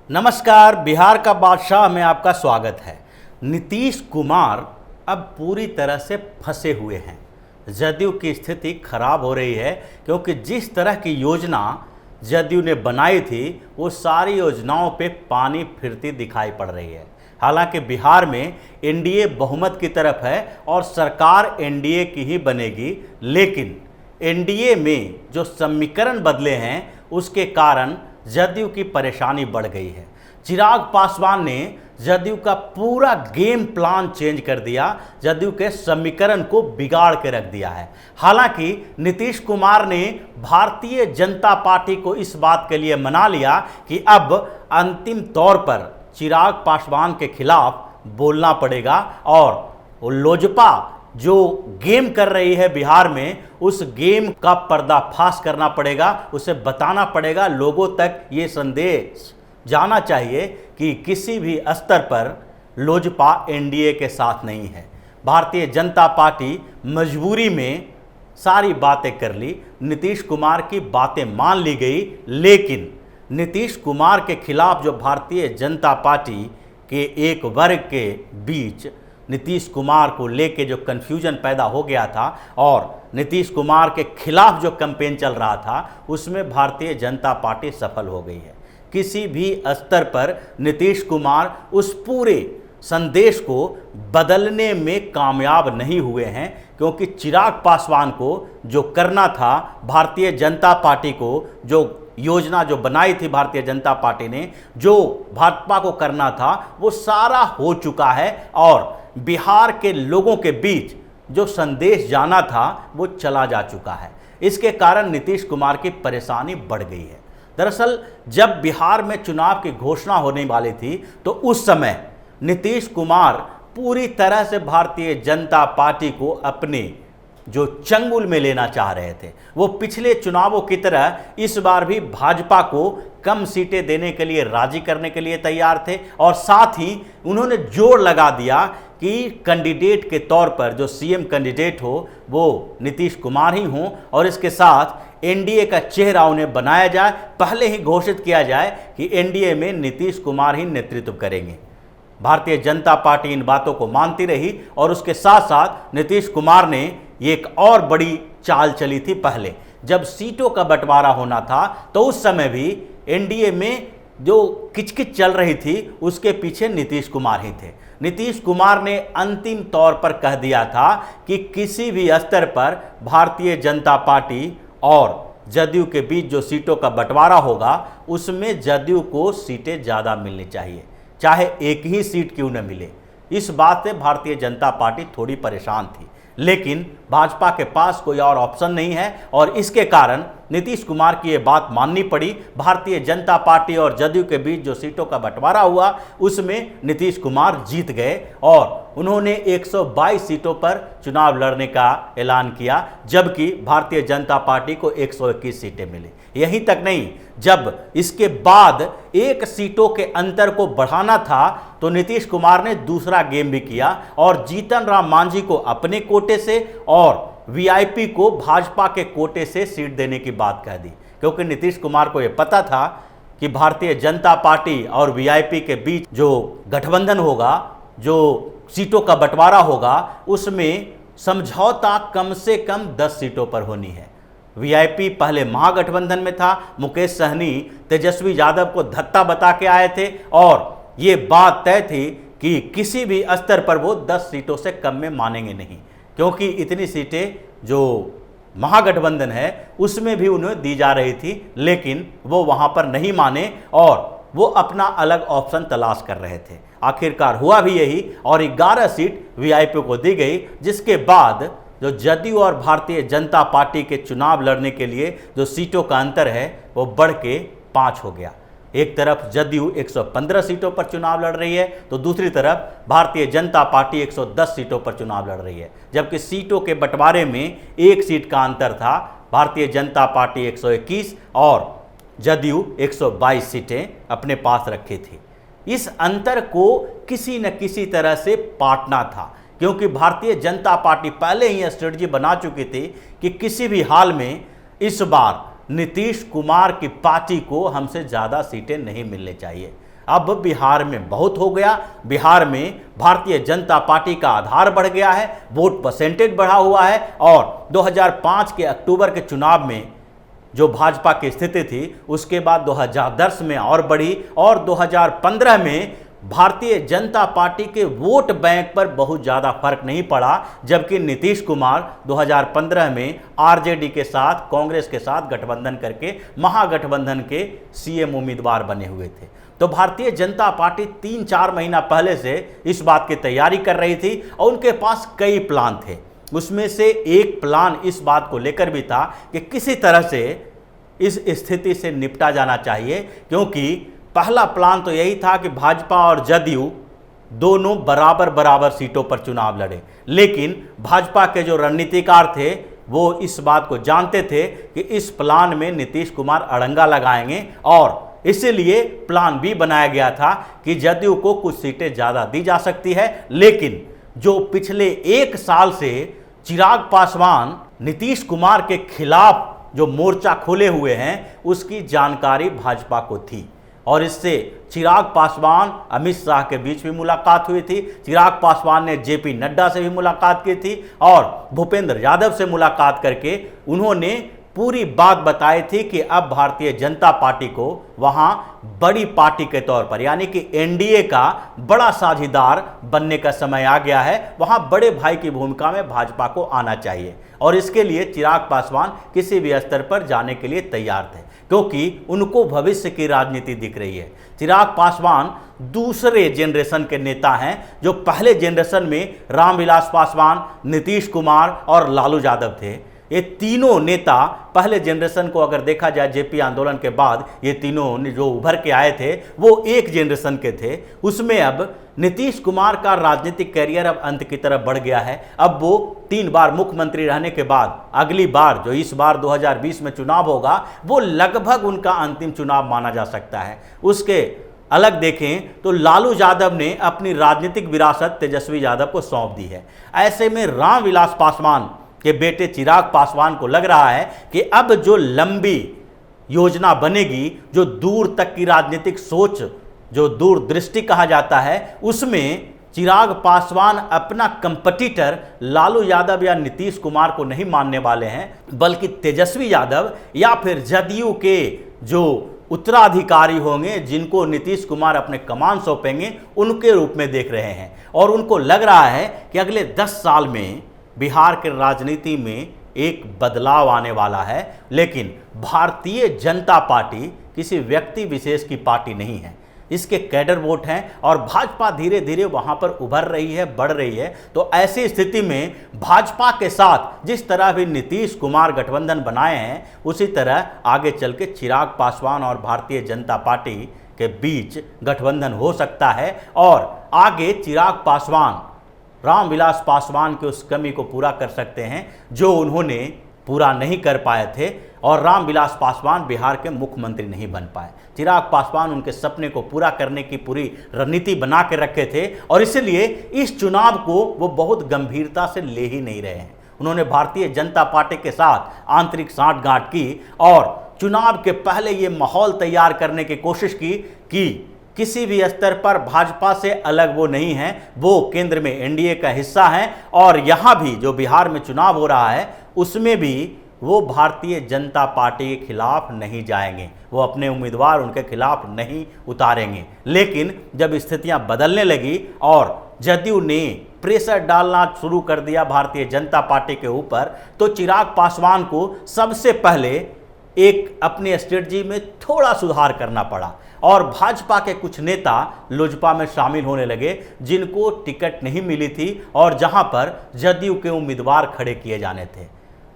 नमस्कार, बिहार का बादशाह में आपका स्वागत है। नीतीश कुमार अब पूरी तरह से फंसे हुए हैं। जदयू की स्थिति खराब हो रही है क्योंकि जिस तरह की योजना जदयू ने बनाई थी वो सारी योजनाओं पे पानी फिरती दिखाई पड़ रही है। हालांकि बिहार में एनडीए बहुमत की तरफ है और सरकार एनडीए की ही बनेगी, लेकिन एनडीए में जो समीकरण बदले हैं उसके कारण जदयू की परेशानी बढ़ गई है। चिराग पासवान ने जदयू का पूरा गेम प्लान चेंज कर दिया, जदयू के समीकरण को बिगाड़ के रख दिया है। हालांकि नीतीश कुमार ने भारतीय जनता पार्टी को इस बात के लिए मना लिया कि अब अंतिम तौर पर चिराग पासवान के खिलाफ बोलना पड़ेगा और लोजपा जो गेम कर रही है बिहार में, उस गेम का पर्दाफाश करना पड़ेगा, उसे बताना पड़ेगा, लोगों तक ये संदेश जाना चाहिए कि किसी भी स्तर पर लोजपा एनडीए के साथ नहीं है। भारतीय जनता पार्टी मजबूरी में सारी बातें कर ली, नीतीश कुमार की बातें मान ली गई, लेकिन नीतीश कुमार के खिलाफ जो भारतीय जनता पार्टी के एक वर्ग के बीच नीतीश कुमार को लेके जो कन्फ्यूजन पैदा हो गया था और नीतीश कुमार के खिलाफ जो कैंपेन चल रहा था, उसमें भारतीय जनता पार्टी सफल हो गई है। किसी भी स्तर पर नीतीश कुमार उस पूरे संदेश को बदलने में कामयाब नहीं हुए हैं, क्योंकि चिराग पासवान को जो करना था, भारतीय जनता पार्टी को जो योजना जो बनाई थी भारतीय जनता पार्टी ने, जो भाजपा को करना था, वो सारा हो चुका है और बिहार के लोगों के बीच जो संदेश जाना था वो चला जा चुका है। इसके कारण नीतीश कुमार की परेशानी बढ़ गई है। दरअसल जब बिहार में चुनाव की घोषणा होने वाली थी तो उस समय नीतीश कुमार पूरी तरह से भारतीय जनता पार्टी को अपने जो चंगुल में लेना चाह रहे थे। वो पिछले चुनावों की तरह इस बार भी भाजपा को कम सीटें देने के लिए राजी करने के लिए तैयार थे और साथ ही उन्होंने जोर लगा दिया कि कैंडिडेट के तौर पर जो सीएम कैंडिडेट हो वो नीतीश कुमार ही हों और इसके साथ एनडीए का चेहरा उन्हें बनाया जाए, पहले ही घोषित किया जाए कि एनडीए में नीतीश कुमार ही नेतृत्व करेंगे। भारतीय जनता पार्टी इन बातों को मानती रही और उसके साथ साथ नीतीश कुमार ने एक और बड़ी चाल चली थी। पहले जब सीटों का बंटवारा होना था तो उस समय भी एनडीए में जो किचकिच चल रही थी उसके पीछे नीतीश कुमार ही थे। नीतीश कुमार ने अंतिम तौर पर कह दिया था कि किसी भी स्तर पर भारतीय जनता पार्टी और जदयू के बीच जो सीटों का बंटवारा होगा उसमें जदयू को सीटें ज़्यादा मिलनी चाहिए, चाहे एक ही सीट क्यों न मिले। इस बात से भारतीय जनता पार्टी थोड़ी परेशान थी, लेकिन भाजपा के पास कोई और ऑप्शन नहीं है और इसके कारण नीतीश कुमार की ये बात माननी पड़ी। भारतीय जनता पार्टी और जदयू के बीच जो सीटों का बंटवारा हुआ उसमें नीतीश कुमार जीत गए और उन्होंने 122 सीटों पर चुनाव लड़ने का ऐलान किया, जबकि भारतीय जनता पार्टी को 121 सीटें मिली। यहीं तक नहीं, जब इसके बाद एक सीटों के अंतर को बढ़ाना था तो नीतीश कुमार ने दूसरा गेम भी किया और जीतन राम मांझी को अपने कोटे से और वीआईपी को भाजपा के कोटे से सीट देने की बात कह दी, क्योंकि नीतीश कुमार को यह पता था कि भारतीय जनता पार्टी और वीआईपी के बीच जो गठबंधन होगा, जो सीटों का बंटवारा होगा, उसमें समझौता कम से कम 10 सीटों पर होनी है। वीआईपी पहले महागठबंधन में था, मुकेश सहनी तेजस्वी यादव को धत्ता बता के आए थे और ये बात तय थी कि किसी भी स्तर पर वो 10 सीटों से कम में मानेंगे नहीं, क्योंकि इतनी सीटें जो महागठबंधन है उसमें भी उन्हें दी जा रही थी, लेकिन वो वहाँ पर नहीं माने और वो अपना अलग ऑप्शन तलाश कर रहे थे। आखिरकार हुआ भी यही और 11 सीट वीआईपी को दी गई, जिसके बाद जो जदयू और भारतीय जनता पार्टी के चुनाव लड़ने के लिए जो सीटों का अंतर है वो बढ़ के 5 हो गया। एक तरफ जदयू 115 सीटों पर चुनाव लड़ रही है तो दूसरी तरफ भारतीय जनता पार्टी 110 सीटों पर चुनाव लड़ रही है, जबकि सीटों के बंटवारे में एक सीट का अंतर था। भारतीय जनता पार्टी 121 और जदयू 122 सीटें अपने पास रखी थी। इस अंतर को किसी न किसी तरह से पाटना था, क्योंकि भारतीय जनता पार्टी पहले ही स्ट्रेटजी बना चुकी थी कि किसी भी हाल में इस बार नीतीश कुमार की पार्टी को हमसे ज़्यादा सीटें नहीं मिलनी चाहिए। अब बिहार में बहुत हो गया। बिहार में भारतीय जनता पार्टी का आधार बढ़ गया है, वोट परसेंटेज बढ़ा हुआ है और 2005 के अक्टूबर के चुनाव में जो भाजपा की स्थिति थी उसके बाद 2010 में और बढ़ी और 2015 में भारतीय जनता पार्टी के वोट बैंक पर बहुत ज़्यादा फर्क नहीं पड़ा, जबकि नीतीश कुमार 2015 में आरजेडी के साथ, कांग्रेस के साथ गठबंधन करके महागठबंधन के सीएम उम्मीदवार बने हुए थे। तो भारतीय जनता पार्टी 3-4 महीना पहले से इस बात की तैयारी कर रही थी और उनके पास कई प्लान थे। उसमें से एक प्लान इस बात को लेकर भी था कि किसी तरह से इस स्थिति से निपटा जाना चाहिए, क्योंकि पहला प्लान तो यही था कि भाजपा और जदयू दोनों बराबर बराबर सीटों पर चुनाव लड़े। लेकिन भाजपा के जो रणनीतिकार थे वो इस बात को जानते थे कि इस प्लान में नीतीश कुमार अड़ंगा लगाएंगे और इसीलिए प्लान बी बनाया गया था कि जदयू को कुछ सीटें ज़्यादा दी जा सकती है। लेकिन जो पिछले 1 साल से चिराग पासवान नीतीश कुमार के खिलाफ जो मोर्चा खोले हुए हैं उसकी जानकारी भाजपा को थी और इससे चिराग पासवान अमित शाह के बीच भी मुलाकात हुई थी। चिराग पासवान ने जेपी नड्डा से भी मुलाकात की थी और भूपेंद्र यादव से मुलाकात करके उन्होंने पूरी बात बताई थी कि अब भारतीय जनता पार्टी को वहां बड़ी पार्टी के तौर पर यानी कि एनडीए का बड़ा साझीदार बनने का समय आ गया है, वहां बड़े भाई की भूमिका में भाजपा को आना चाहिए और इसके लिए चिराग पासवान किसी भी स्तर पर जाने के लिए तैयार थे, क्योंकि उनको भविष्य की राजनीति दिख रही है। चिराग पासवान दूसरे जनरेशन के नेता हैं। जो पहले जनरेशन में रामविलास पासवान, नीतीश कुमार और लालू यादव थे, ये तीनों नेता पहले जनरेशन को अगर देखा जाए जेपी आंदोलन के बाद ये तीनों जो उभर के आए थे वो एक जनरेशन के थे। उसमें अब नीतीश कुमार का राजनीतिक कैरियर अब अंत की तरफ बढ़ गया है। अब वो 3 बार मुख्यमंत्री रहने के बाद अगली बार जो इस बार 2020 में चुनाव होगा वो लगभग उनका अंतिम चुनाव माना जा सकता है। उसके अलग देखें तो लालू यादव ने अपनी राजनीतिक विरासत तेजस्वी यादव को सौंप दी है। ऐसे में रामविलास पासवान के बेटे चिराग पासवान को लग रहा है कि अब जो लंबी योजना बनेगी, जो दूर तक की राजनीतिक सोच, जो दूरदृष्टि कहा जाता है, उसमें चिराग पासवान अपना कंपटीटर लालू यादव या नीतीश कुमार को नहीं मानने वाले हैं, बल्कि तेजस्वी यादव या फिर जदयू के जो उत्तराधिकारी होंगे जिनको नीतीश कुमार अपने कमान सौंपेंगे उनके रूप में देख रहे हैं। और उनको लग रहा है कि अगले 10 साल में बिहार के राजनीति में एक बदलाव आने वाला है। लेकिन भारतीय जनता पार्टी किसी व्यक्ति विशेष की पार्टी नहीं है, इसके कैडर वोट हैं और भाजपा धीरे धीरे वहां पर उभर रही है, बढ़ रही है। तो ऐसी स्थिति में भाजपा के साथ जिस तरह भी नीतीश कुमार गठबंधन बनाए हैं उसी तरह आगे चल के चिराग पासवान और भारतीय जनता पार्टी के बीच गठबंधन हो सकता है और आगे चिराग पासवान रामविलास पासवान की उस कमी को पूरा कर सकते हैं जो उन्होंने पूरा नहीं कर पाए थे और रामविलास पासवान बिहार के मुख्यमंत्री नहीं बन पाए। चिराग पासवान उनके सपने को पूरा करने की पूरी रणनीति बना के रखे थे और इसलिए इस चुनाव को वो बहुत गंभीरता से ले ही नहीं रहे हैं। उन्होंने भारतीय जनता पार्टी के साथ आंतरिक साठगांठ की और चुनाव के पहले ये माहौल तैयार करने की कोशिश की कि किसी भी स्तर पर भाजपा से अलग वो नहीं है, वो केंद्र में एनडीए का हिस्सा है और यहाँ भी जो बिहार में चुनाव हो रहा है उसमें भी वो भारतीय जनता पार्टी के खिलाफ नहीं जाएंगे, वो अपने उम्मीदवार उनके खिलाफ नहीं उतारेंगे। लेकिन जब स्थितियां बदलने लगी और जदयू ने प्रेशर डालना शुरू कर दिया भारतीय जनता पार्टी के ऊपर, तो चिराग पासवान को सबसे पहले एक अपनी स्ट्रेटजी में थोड़ा सुधार करना पड़ा और भाजपा के कुछ नेता लोजपा में शामिल होने लगे जिनको टिकट नहीं मिली थी और जहां पर जदयू के उम्मीदवार खड़े किए जाने थे।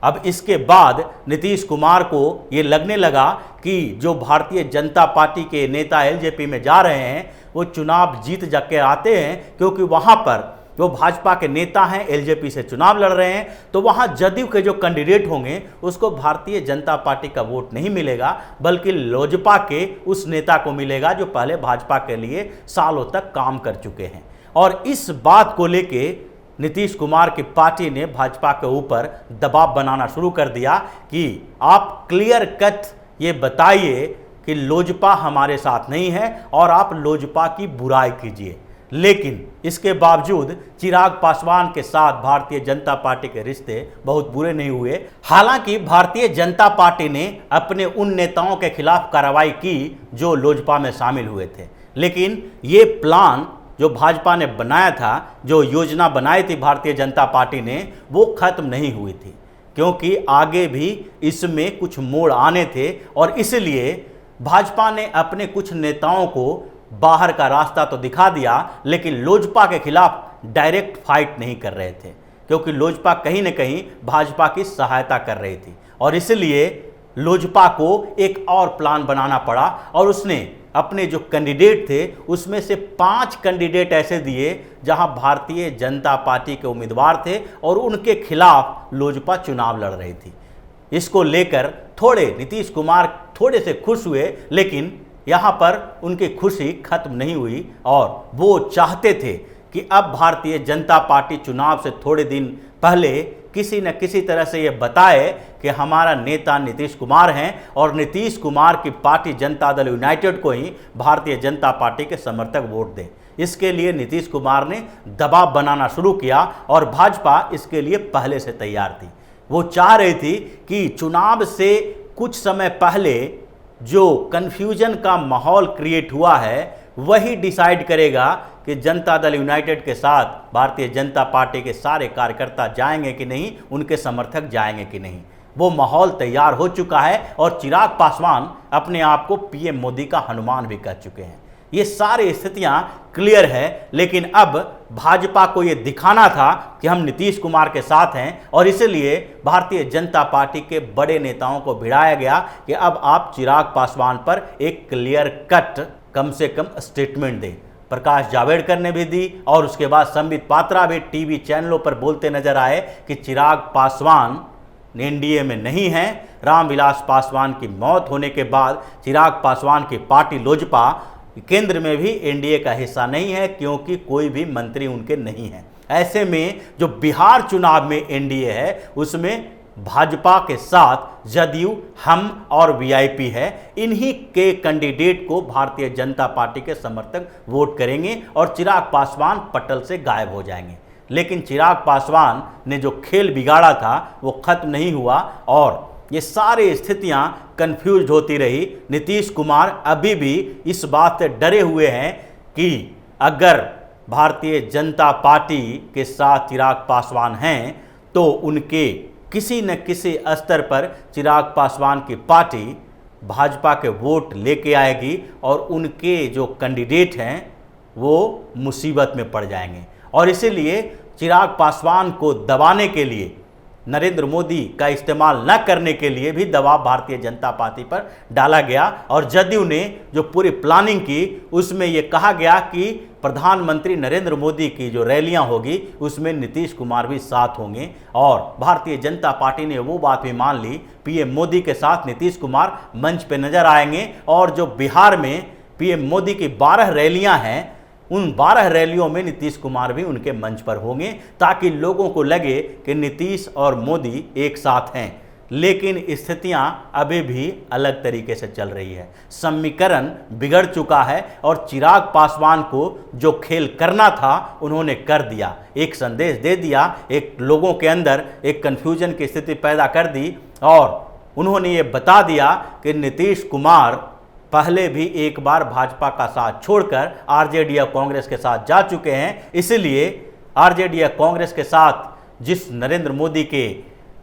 अब इसके बाद नीतीश कुमार को ये लगने लगा कि जो भारतीय जनता पार्टी के नेता एलजेपी में जा रहे हैं वो चुनाव जीत जाके आते हैं, क्योंकि वहां पर जो भाजपा के नेता हैं एलजेपी से चुनाव लड़ रहे हैं तो वहां जदयू के जो कैंडिडेट होंगे उसको भारतीय जनता पार्टी का वोट नहीं मिलेगा, बल्कि लोजपा के उस नेता को मिलेगा जो पहले भाजपा के लिए सालों तक काम कर चुके हैं। और इस बात को लेके नीतीश कुमार की पार्टी ने भाजपा के ऊपर दबाव बनाना शुरू कर दिया कि आप क्लियर कट ये बताइए कि लोजपा हमारे साथ नहीं है और आप लोजपा की बुराई कीजिए। लेकिन इसके बावजूद चिराग पासवान के साथ भारतीय जनता पार्टी के रिश्ते बहुत बुरे नहीं हुए। हालांकि भारतीय जनता पार्टी ने अपने उन नेताओं के खिलाफ कार्रवाई की जो लोजपा में शामिल हुए थे, लेकिन ये प्लान जो भाजपा ने बनाया था, जो योजना बनाई थी भारतीय जनता पार्टी ने, वो खत्म नहीं हुई थी, क्योंकि आगे भी इसमें कुछ मोड़ आने थे और इसलिए भाजपा ने अपने कुछ नेताओं को बाहर का रास्ता तो दिखा दिया, लेकिन लोजपा के खिलाफ डायरेक्ट फाइट नहीं कर रहे थे, क्योंकि लोजपा कहीं न कहीं भाजपा की सहायता कर रही थी और इसलिए लोजपा को एक और प्लान बनाना पड़ा और उसने अपने जो कैंडिडेट थे उसमें से 5 कैंडिडेट ऐसे दिए जहां भारतीय जनता पार्टी के उम्मीदवार थे और उनके खिलाफ लोजपा चुनाव लड़ रही थी। इसको लेकर थोड़े नीतीश कुमार थोड़े से खुश हुए, लेकिन यहाँ पर उनकी खुशी खत्म नहीं हुई और वो चाहते थे कि अब भारतीय जनता पार्टी चुनाव से थोड़े दिन पहले किसी न किसी तरह से ये बताए कि हमारा नेता नीतीश कुमार हैं और नीतीश कुमार की पार्टी जनता दल यूनाइटेड को ही भारतीय जनता पार्टी के समर्थक वोट दें। इसके लिए नीतीश कुमार ने दबाव बनाना शुरू किया और भाजपा इसके लिए पहले से तैयार थी। वो चाह रही थी कि चुनाव से कुछ समय पहले जो कन्फ्यूजन का माहौल क्रिएट हुआ है वही डिसाइड करेगा कि जनता दल यूनाइटेड के साथ भारतीय जनता पार्टी के सारे कार्यकर्ता जाएंगे कि नहीं, उनके समर्थक जाएंगे कि नहीं। वो माहौल तैयार हो चुका है और चिराग पासवान अपने आप को पीएम मोदी का हनुमान भी कह चुके हैं। ये सारी स्थितियां क्लियर है, लेकिन अब भाजपा को ये दिखाना था कि हम नीतीश कुमार के साथ हैं और इसलिए भारतीय जनता पार्टी के बड़े नेताओं को भिड़ाया गया कि अब आप चिराग पासवान पर एक क्लियर कट कम से कम स्टेटमेंट दें। प्रकाश जावड़ेकर ने भी दी और उसके बाद संबित पात्रा भी टीवी चैनलों पर बोलते नजर आए कि चिराग पासवान एनडीए में नहीं है। रामविलास पासवान की मौत होने के बाद चिराग पासवान की पार्टी लोजपा केंद्र में भी एनडीए का हिस्सा नहीं है, क्योंकि कोई भी मंत्री उनके नहीं है। ऐसे में जो बिहार चुनाव में एनडीए है उसमें भाजपा के साथ जदयू, हम और वीआईपी है। इन्हीं के कैंडिडेट को भारतीय जनता पार्टी के समर्थक वोट करेंगे और चिराग पासवान पटल से गायब हो जाएंगे। लेकिन चिराग पासवान ने जो खेल बिगाड़ा था वो खत्म नहीं हुआ और ये सारी स्थितियां कंफ्यूज होती रही। नीतीश कुमार अभी भी इस बात से डरे हुए हैं कि अगर भारतीय जनता पार्टी के साथ चिराग पासवान हैं तो उनके किसी न किसी स्तर पर चिराग पासवान की पार्टी भाजपा के वोट लेके आएगी और उनके जो कैंडिडेट हैं वो मुसीबत में पड़ जाएंगे। और इसीलिए चिराग पासवान को दबाने के लिए, नरेंद्र मोदी का इस्तेमाल न करने के लिए भी दबाव भारतीय जनता पार्टी पर डाला गया और जदयू ने जो पूरी प्लानिंग की उसमें यह कहा गया कि प्रधानमंत्री नरेंद्र मोदी की जो रैलियां होगी उसमें नीतीश कुमार भी साथ होंगे और भारतीय जनता पार्टी ने वो बात भी मान ली, पीएम मोदी के साथ नीतीश कुमार मंच पे नजर आएंगे और जो बिहार में पीएम मोदी की 12 रैलियां हैं उन 12 रैलियों में नीतीश कुमार भी उनके मंच पर होंगे ताकि लोगों को लगे कि नीतीश और मोदी एक साथ हैं। लेकिन स्थितियां अभी भी अलग तरीके से चल रही है, समीकरण बिगड़ चुका है और चिराग पासवान को जो खेल करना था उन्होंने कर दिया, एक संदेश दे दिया, एक लोगों के अंदर एक कन्फ्यूजन की स्थिति पैदा कर दी और उन्होंने ये बता दिया कि नीतीश कुमार पहले भी एक बार भाजपा का साथ छोड़कर आरजेडी या कांग्रेस के साथ जा चुके हैं। इसलिए आरजेडी या कांग्रेस के साथ जिस नरेंद्र मोदी के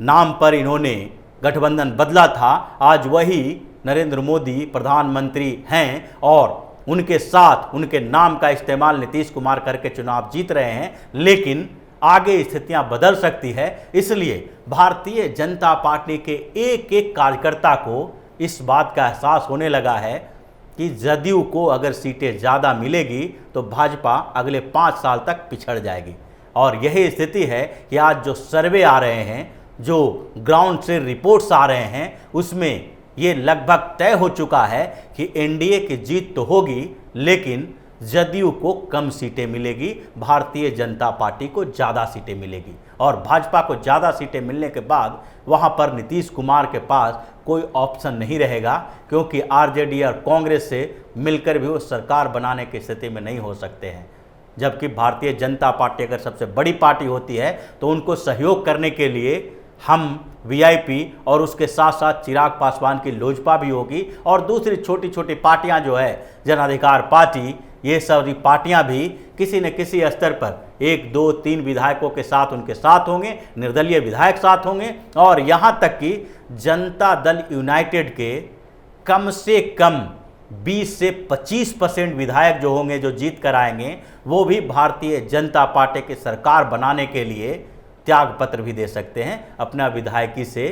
नाम पर इन्होंने गठबंधन बदला था, आज वही नरेंद्र मोदी प्रधानमंत्री हैं और उनके साथ उनके नाम का इस्तेमाल नीतीश कुमार करके चुनाव जीत रहे हैं। लेकिन आगे स्थितियां बदल सकती है, इसलिए भारतीय जनता पार्टी के एक एक कार्यकर्ता को इस बात का एहसास होने लगा है कि जदयू को अगर सीटें ज़्यादा मिलेगी तो भाजपा अगले 5 साल तक पिछड़ जाएगी। और यही स्थिति है कि आज जो सर्वे आ रहे हैं, जो ग्राउंड से रिपोर्ट्स आ रहे हैं, उसमें ये लगभग तय हो चुका है कि एनडीए की जीत तो होगी, लेकिन जदयू को कम सीटें मिलेगी, भारतीय जनता पार्टी को ज़्यादा सीटें मिलेगी। और भाजपा को ज़्यादा सीटें मिलने के बाद वहाँ पर नीतीश कुमार के पास कोई ऑप्शन नहीं रहेगा, क्योंकि आरजेडी और कांग्रेस से मिलकर भी वो सरकार बनाने की स्थिति में नहीं हो सकते हैं। जबकि भारतीय जनता पार्टी अगर सबसे बड़ी पार्टी होती है तो उनको सहयोग करने के लिए हम वीआईपी और उसके साथ साथ चिराग पासवान की लोजपा भी होगी, और दूसरी छोटी छोटी पार्टियां जो है जन अधिकार पार्टी, ये सारी पार्टियां भी किसी न किसी स्तर पर 1, 2, 3 विधायकों के साथ उनके साथ होंगे, निर्दलीय विधायक साथ होंगे, और यहाँ तक कि जनता दल यूनाइटेड के कम से कम 20 से 25% विधायक जो होंगे, जो जीत कर आएंगे, वो भी भारतीय जनता पार्टी की सरकार बनाने के लिए त्याग पत्र भी दे सकते हैं, अपना विधायकी से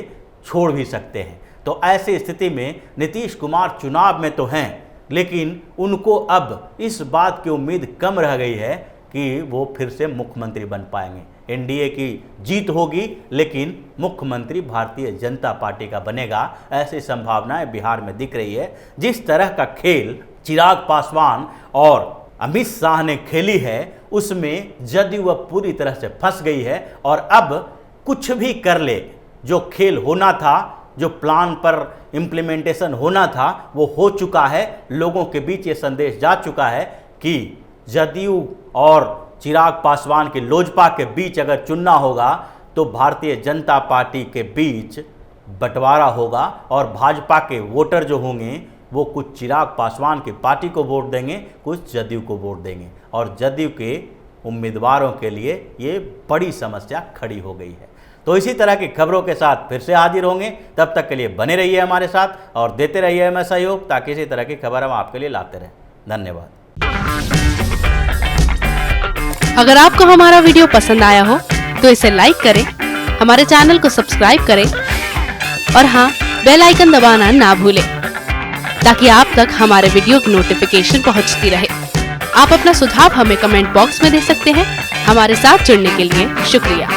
छोड़ भी सकते हैं। तो ऐसी स्थिति में नीतीश कुमार चुनाव में तो हैं, लेकिन उनको अब इस बात की उम्मीद कम रह गई है कि वो फिर से मुख्यमंत्री बन पाएंगे। एनडीए की जीत होगी, लेकिन मुख्यमंत्री भारतीय जनता पार्टी का बनेगा, ऐसी संभावनाएं बिहार में दिख रही है। जिस तरह का खेल चिराग पासवान और अमित शाह ने खेली है, उसमें जदयू वह पूरी तरह से फंस गई है, और अब कुछ भी कर ले, जो खेल होना था, जो प्लान पर इम्प्लीमेंटेशन होना था, वो हो चुका है। लोगों के बीच ये संदेश जा चुका है कि जदयू और चिराग पासवान की लोजपा के बीच अगर चुनना होगा तो भारतीय जनता पार्टी के बीच बंटवारा होगा, और भाजपा के वोटर जो होंगे वो कुछ चिराग पासवान की पार्टी को वोट देंगे, कुछ जदयू को वोट देंगे, और जदयू के उम्मीदवारों के लिए ये बड़ी समस्या खड़ी हो गई है। तो इसी तरह की खबरों के साथ फिर से हाजिर होंगे, तब तक के लिए बने रहिए हमारे साथ और देते रहिए हमें सहयोग, ताकि इसी तरह की खबर हम आपके लिए लाते रहें। धन्यवाद। अगर आपको हमारा वीडियो पसंद आया हो तो इसे लाइक करें, हमारे चैनल को सब्सक्राइब करें, और हाँ, बेल आइकन दबाना ना भूलें, ताकि आप तक हमारे वीडियो की नोटिफिकेशन पहुंचती रहे। आप अपना सुझाव हमें कमेंट बॉक्स में दे सकते हैं। हमारे साथ जुड़ने के लिए शुक्रिया।